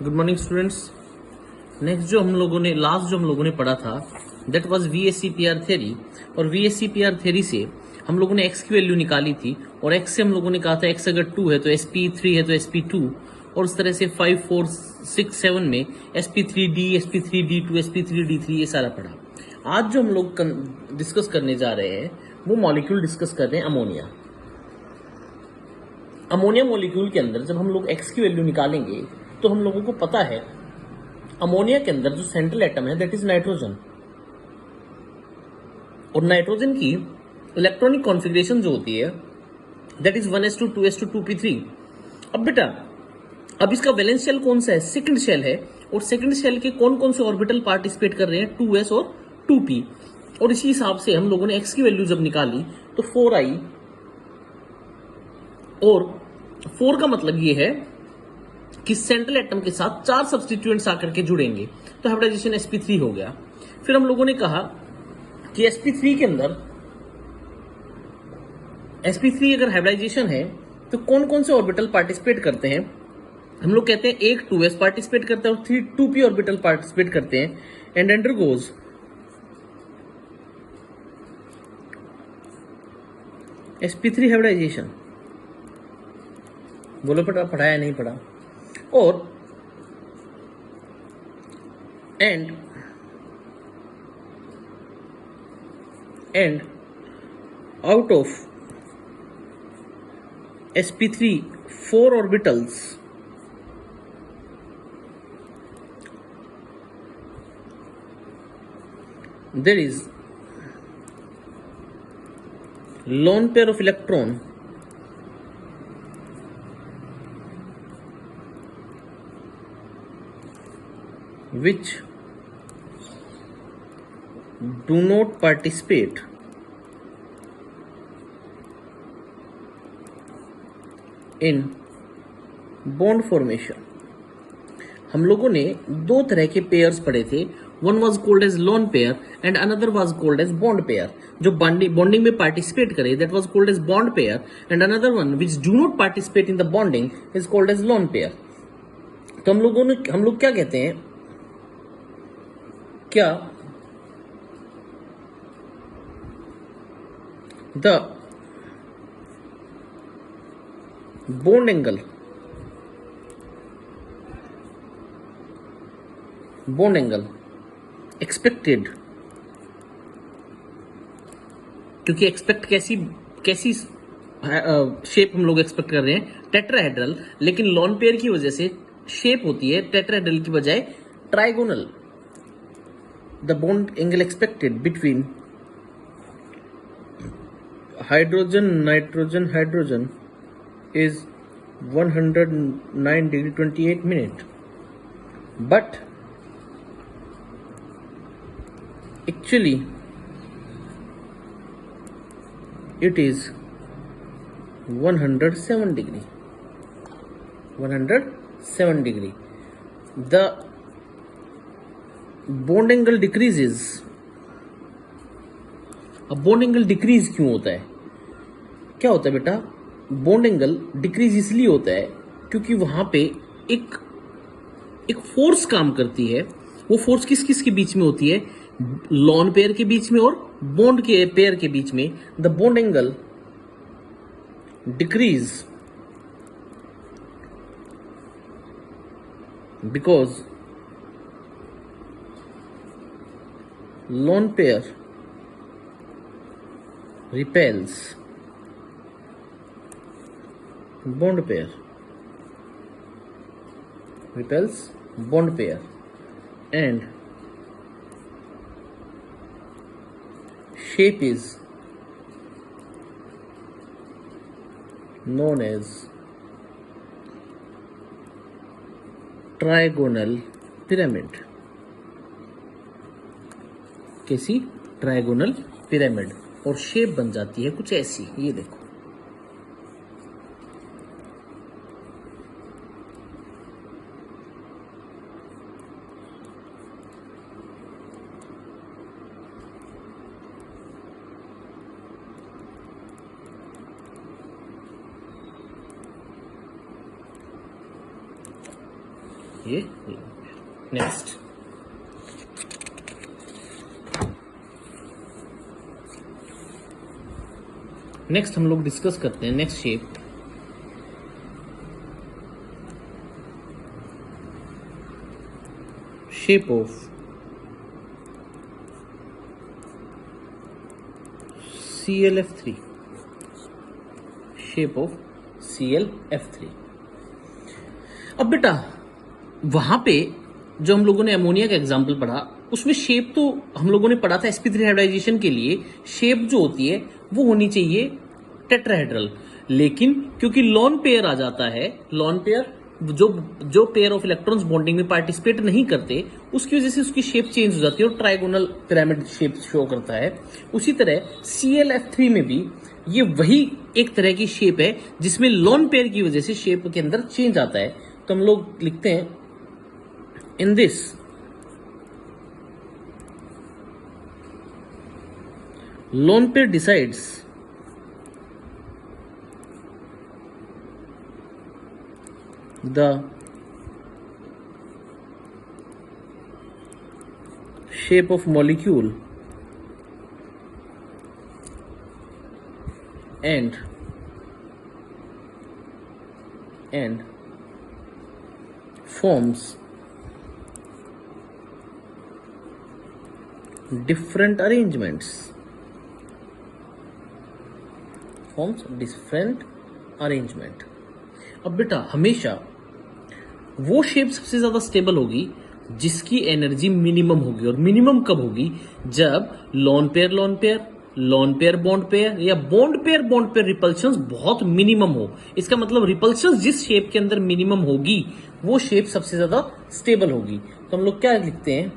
Good morning students. Next जो हम लोगों ने पढ़ा था दैट वाज वीएससीपीआर थ्योरी। और वीएससीपीआर थ्योरी से हम लोगों ने एक्स की वैल्यू निकाली थी और एक्स से हम लोगों ने कहा था एक्स अगर 2 है तो sp3 है तो sp2, और उस तरह से 5, 4, 6, 7 में sp3d, sp3d2, sp3d3 ये सारा पढ़ा। आज जो हम लोग डिस्कस करने जा रहे हैं वो मॉलिक्यूल डिस्कस कर रहे हैं अमोनिया। अमोनिया मॉलिक्यूल के अंदर जब हम लोग एक्स की वैल्यू निकालेंगे तो हम लोगों को पता है अमोनिया के अंदर जो सेंट्रल एटम है दैट इज नाइट्रोजन, और नाइट्रोजन की इलेक्ट्रॉनिक कॉन्फ़िगरेशन जो होती है that is 1s2 2s2 2p3। अब बेटा अब इसका वैलेंस शेल कौन सा है? सेकंड शेल है। और सेकंड शेल के कौन कौन से ऑर्बिटल पार्टिसिपेट कर रहे हैं? 2s और 2p। और इसी हिसाब से हम लोगों ने x की वैल्यू जब निकाली तो 4i, और 4 का मतलब ये है कि सेंट्रल एटम के साथ 4 सब्स्टिट्यूएंट्स आकर के जुड़ेंगे तो हाइब्रिडाइजेशन sp3 हो गया। फिर हम लोगों ने कहा कि sp3 के अंदर sp3 अगर हाइब्रिडाइजेशन है तो कौन कौन से ऑर्बिटल पार्टिसिपेट करते हैं? हम लोग कहते हैं एक 2s पार्टिसिपेट करता है और 3 2p ऑर्बिटल पार्टिसिपेट करते हैं एंड अंडरगोज sp3 हाइब्रिडाइजेशन। बोलो बेटा पढ़ाया नहीं पढ़ा? और and out of sp3 4 orbitals there is lone pair of electron which do not participate in bond formation। हम लोगों ने दो तरह के पेयर्स पढ़े थे, one was called as lone pair and another was called as bond pair. जो bonding में पार्टिसिपेट करे that was called as bond pair and another one which do not participate in the bonding is called as lone pair. तो हम लोग क्या कहते हैं, क्या द बॉन्ड एंगल एक्सपेक्टेड, क्योंकि एक्सपेक्ट कैसी शेप हम लोग एक्सपेक्ट कर रहे हैं? टेट्राहेड्रल, लेकिन लॉन पेयर की वजह से शेप होती है टेट्राहेड्रल की बजाय trigonal. The bond angle expected between hydrogen nitrogen hydrogen is 109 degree 28 minute, but actually it is 107 degree 107 degree। the bond angle decreases। अब बॉन्ड एंगल डिक्रीज क्यों होता है? क्या होता है बेटा? बॉन्ड एंगल डिक्रीज इसलिए होता है क्योंकि वहां पे एक फोर्स काम करती है। वो फोर्स किस किस के बीच में होती है? लॉन पेयर के बीच में और बॉन्ड के पेयर के बीच में। The bond angle decrease because lone pair repels bond pair and shape is known as trigonal pyramid। कैसी? Trigonal pyramid. और शेप बन जाती है कुछ ऐसी, ये देखो। ये नेक्स्ट हम लोग डिस्कस करते हैं next shape of ClF3, shape of ClF3। अब बेटा वहां पे जो हम लोगों ने अमोनिया का एग्जाम्पल पढ़ा उसमें शेप तो हम लोगों ने पढ़ा था sp3 हाइब्रिडाइजेशन के लिए शेप जो होती है वो होनी चाहिए टेट्राहेड्रल, लेकिन क्योंकि लोन पेयर आ जाता है, लोन पेयर जो पेयर ऑफ इलेक्ट्रॉन्स बॉन्डिंग में पार्टिसिपेट नहीं करते उसकी वजह से उसकी शेप चेंज हो जाती है और ट्राइगोनल पिरामिड शेप शो करता है। उसी तरह ClF3 में भी ये वही एक तरह की शेप है जिसमें लोन पेयर की वजह से शेप के अंदर चेंज आता है। तो हम लोग लिखते हैं in this lone pair decides the shape of molecule and forms different arrangements, अब बेटा हमेशा वो शेप सबसे ज्यादा स्टेबल होगी जिसकी एनर्जी मिनिमम होगी, और मिनिमम कब होगी? जब लोन पेयर बॉन्ड पेयर या बॉन्ड पेयर रिपल्शंस बहुत मिनिमम हो। इसका मतलब रिपल्शंस जिस शेप के अंदर मिनिमम होगी वो शेप सबसे ज्यादा स्टेबल होगी। तो हम लोग क्या लिखते हैं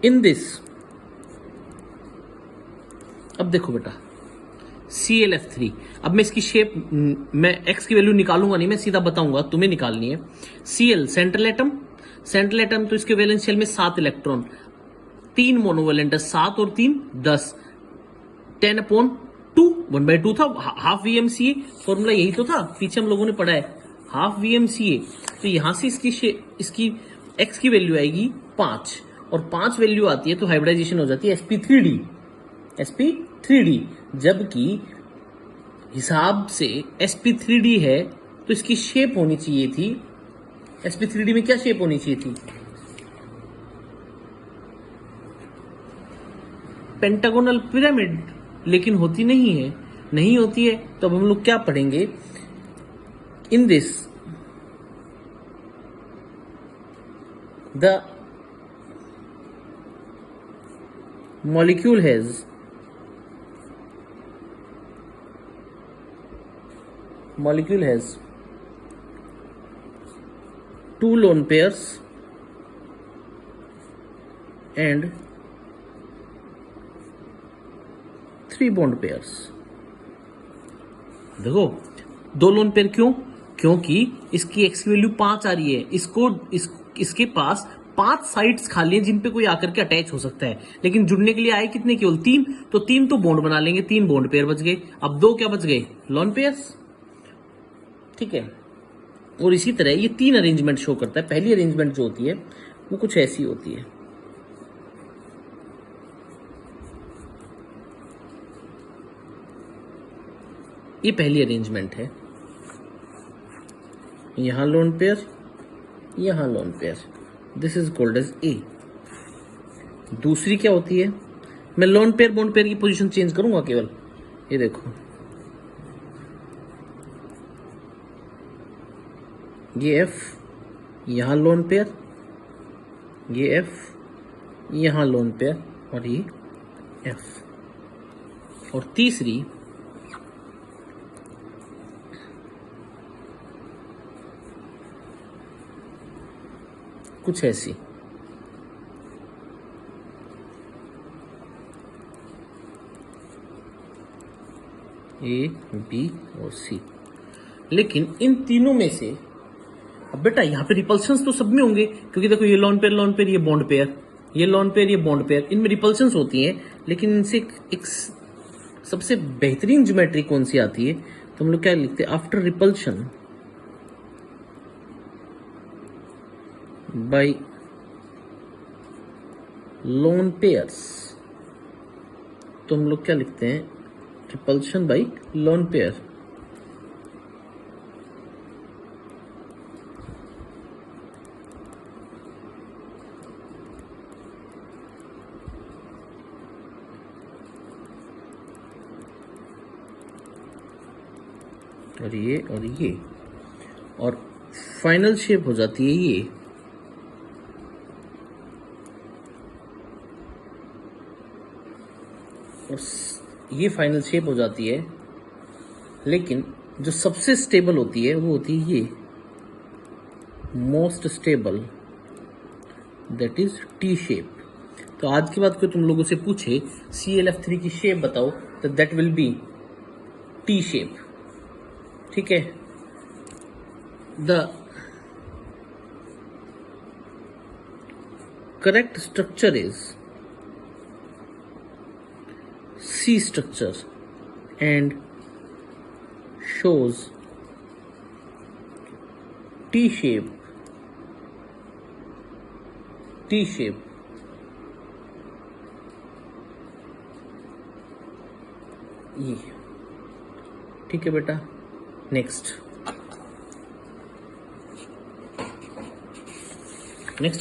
इन दिस, अब देखो बेटा ClF3, अब मैं इसकी शेप मैं x की वैल्यू निकालूंगा नहीं, मैं सीधा बताऊंगा, तुम्हें निकालनी है। Cl सेंट्रल एटम तो इसके वैलेंस शेल में 7 इलेक्ट्रॉन, 3 मोनोवेलेंट है, 7 और 3 10, 10/2 1/2 था, हाफ VMCA फॉर्मूला यही तो था, पीछे हम लोगों ने पढ़ा है हाफ VMCA। तो यहां से इसकी x की वैल्यू आएगी 5 और 5 वैल्यू आती है तो हाइब्रिडाइजेशन हो जाती है sp3d, जबकि हिसाब से sp3d है तो इसकी शेप होनी चाहिए थी, sp3d में क्या शेप होनी चाहिए थी? पेंटागोनल पिरामिड, लेकिन होती नहीं होती है। तो अब हम लोग क्या पढ़ेंगे in this the molecule has 2 lone pairs and 3 bond pairs। देखो 2 लोन पेयर क्यों? क्योंकि इसकी x की वैल्यू 5 आ रही है, इसके पास 5 साइड्स खाली हैं जिन पे कोई आकर के अटैच हो सकता है, लेकिन जुड़ने के लिए आए कितने? केवल 3, तो 3 तो बॉन्ड बना लेंगे, 3 बॉन्ड पेयर बच गए। अब 2 क्या बच गए? लोन पेयर्स, ठीक है। और इसी तरह ये 3 अरेंजमेंट शो करता है। पहली अरेंजमेंट जो होती है वो कुछ ऐसी होती है, ये पहली अरेंजमेंट है, यहां लोन पेयर, यहां lone pair, this is called as A. दूसरी क्या होती है? मैं लोन पेयर बॉन्ड पेयर की पोजीशन चेंज करूंगा केवल, ये देखो ये F यहां लोन पेयर, ये F यहां लोन पेयर और ये F। और तीसरी कुछ ऐसी, A, B और C। लेकिन इन तीनों में से अब बेटा यहां पे रिपल्शंस तो सब में होंगे, क्योंकि देखो ये लोन पेयर, ये बॉन्ड पेयर, ये लोन पेयर, ये बॉन्ड पेयर, इनमें रिपल्शंस होती हैं, लेकिन इनसे एक सबसे बेहतरीन ज्योमेट्री कौन सी आती है? तो हम लोग क्या लिखते हैं? After repulsion by lone pairs, तो हम लोग क्या लिखते हैं, रिपल्शन बाय लोन पेयर। और ये और फाइनल शेप हो जाती है ये। और ये फाइनल शेप हो जाती है, लेकिन जो सबसे स्टेबल होती है वो होती है ये most stable, that is T shape. तो आज की बात को तुम लोगों से पूछे ClF3 की शेप बताओ, तो that will be T shape. ठीक है, the correct structure is C structure and shows T shape ये। ठीक है बेटा, नेक्स्ट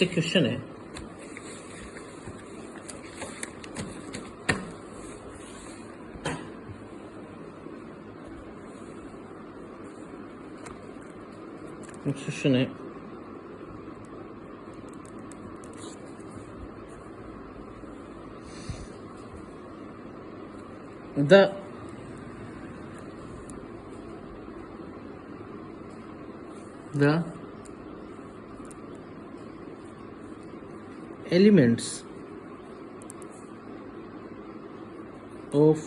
एक क्वेश्चन है, क्वेश्चन है the elements of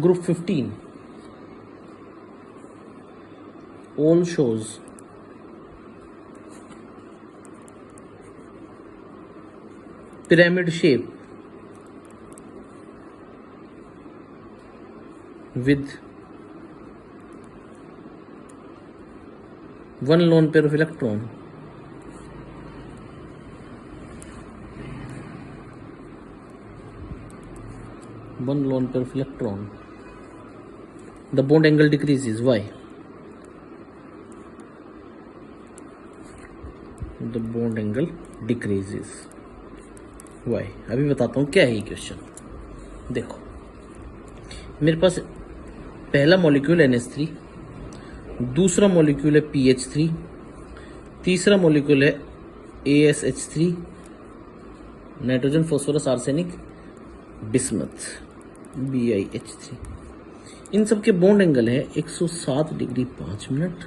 group 15 all shows pyramid shape with one lone pair of electron. One lone pair of electron. The bond angle decreases. Why? The bond angle decreases. Why? अभी बताता हूँ क्या है ये question. देखो, मेरे पास पहला मॉलिक्यूल NH3, दूसरा मॉलिक्यूल है PH3, तीसरा मॉलिक्यूल है ASH3, nitrogen phosphorus arsenic bismuth BiH3। इन सब के बॉन्ड एंगल है 107 डिग्री 5 मिनट,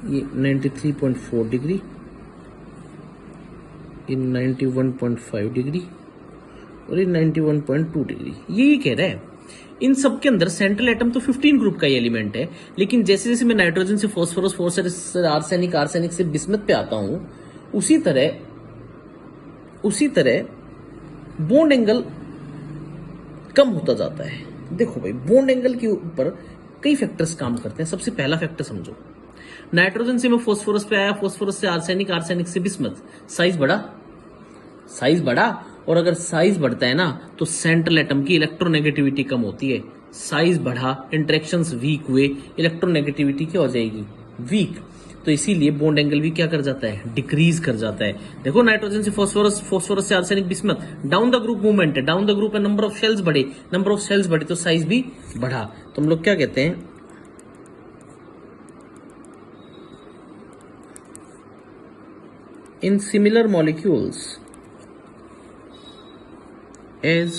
ये 93.4 डिग्री, ये 91.5 डिग्री और ये 91.2 डिग्री। ये कह रहा है इन सब के अंदर सेंट्रल एटम तो 15 ग्रुप का ही एलिमेंट है, लेकिन जैसे जैसे मैं नाइट्रोजन से फॉस्फोरस, फॉस्फोरस से आर्सेनिक, आर्सेनिक से बिस्मथ पे आता हूं, उसी तरह बॉन्ड एंगल कम होता जाता है। देखो भाई, बॉन्ड एंगल के ऊपर कई फैक्टर्स काम करते हैं। सबसे पहला फैक्टर समझो, नाइट्रोजन से मैं फॉस्फोरस पे आया, फॉस्फोरस से आर्सेनिक, आर्सेनिक से बिस्मथ, साइज बढ़ा, और अगर साइज बढ़ता है ना तो सेंट्रल एटम की इलेक्ट्रोनेगेटिविटी कम होती है। साइज बढ़ा, इंटरेक्शंस वीक हुए, इलेक्ट्रोनेगेटिविटी क्या हो जाएगी, वीक। तो इसीलिए बॉन्ड एंगल भी क्या कर जाता है, डिक्रीज कर जाता है। देखो, नाइट्रोजन से फॉस्फोरस, फॉस्फोरस से arsenic, bismuth, down the group movement है, डाउन द ग्रुप है, नंबर ऑफ शेल्स बढ़े तो साइज भी बढ़ा। तो हम लोग क्या कहते हैं, in similar molecules as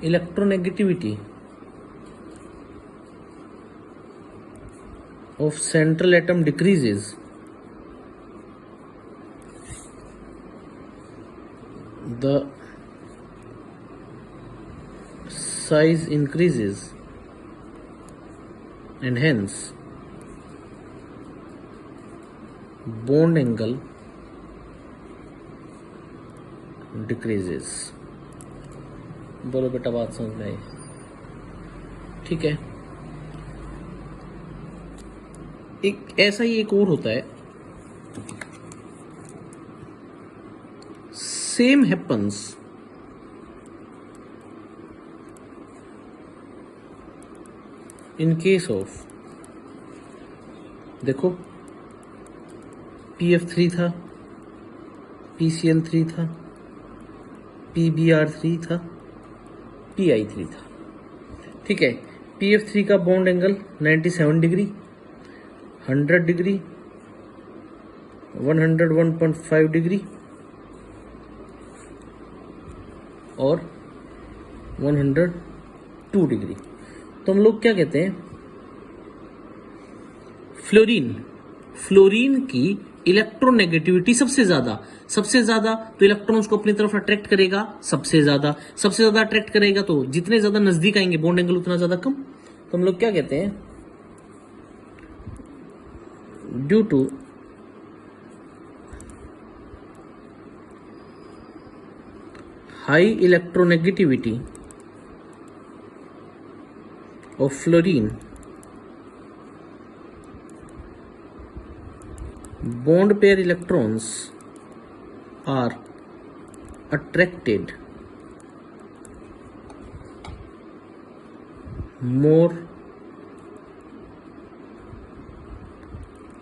electronegativity of central atom decreases, the size increases and hence bond angle decreases। बोलो बेटा, बात समझ में आई? ठीक है। एक ऐसा ही एक और होता है, same happens in case of, देखो PF3 था, PCl3 था, PBr3 था, PI3 था, ठीक है। PF3 का bond angle 97 degree, 100 degree, 101.5 degree और 102 डिग्री। तो हम लोग क्या कहते हैं, फ्लोरीन की इलेक्ट्रोनेगेटिविटी सबसे ज्यादा तो इलेक्ट्रॉन्स को अपनी तरफ अट्रैक्ट करेगा, सबसे ज्यादा अट्रैक्ट करेगा, तो जितने ज्यादा नजदीक आएंगे बॉन्ड एंगल उतना ज्यादा कम। तो हम लोग क्या कहते हैं, due to high electronegativity of fluorine, bond pair electrons are attracted more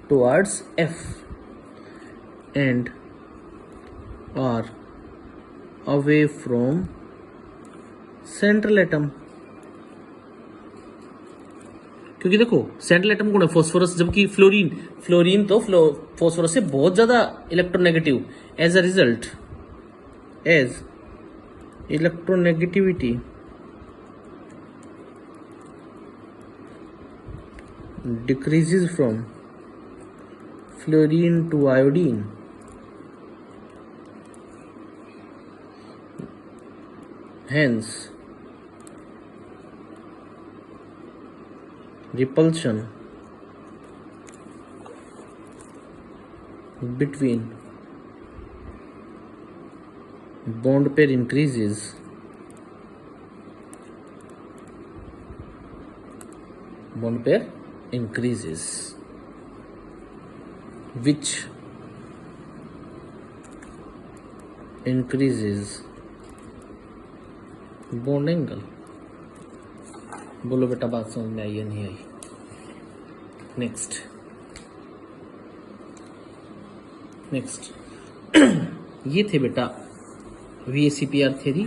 towards F and are away from central atom। क्योंकि देखो सेंट्रल एटम कौन है, फॉस्फोरस, जबकि फ्लोरीन तो फॉस्फोरस से बहुत ज्यादा electronegative. As electronegativity decreases from fluorine to iodine, hence repulsion between bond pair increases, which increases bond angle। बोलो बेटा बात समझ में आई या नहीं आई। नेक्स्ट ये थे बेटा VSEPR थ्योरी।